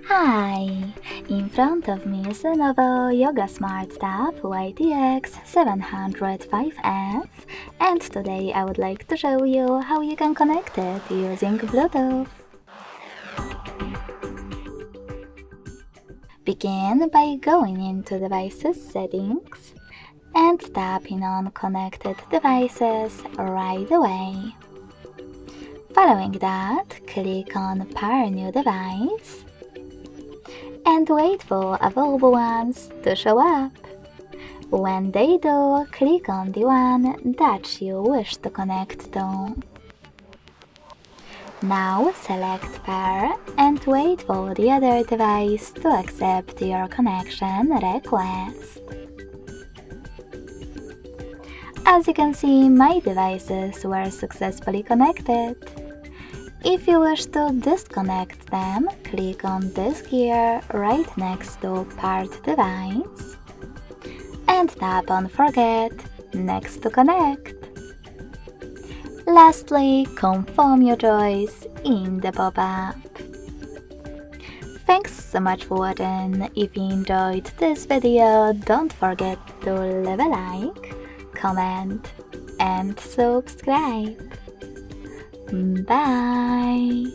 Hi! In front of me is LENOVO Yoga Smart Tab YT-X705F, and today I would like to show you how you can connect it using Bluetooth. Begin by going into Devices Settings and tapping on Connected Devices right away. Following that, click on Pair New Device and wait for available ones to show up. When they do, click on the one that you wish to connect to. Now select Pair and wait for the other device to accept your connection request. As you can see, my devices were successfully connected. If you wish to disconnect them, click on this gear right next to Paired Device and tap on Forget next to Connect. Lastly, confirm your choice in the pop-up. Thanks so much for watching. If you enjoyed this video, don't forget to leave a like, comment and subscribe. Bye!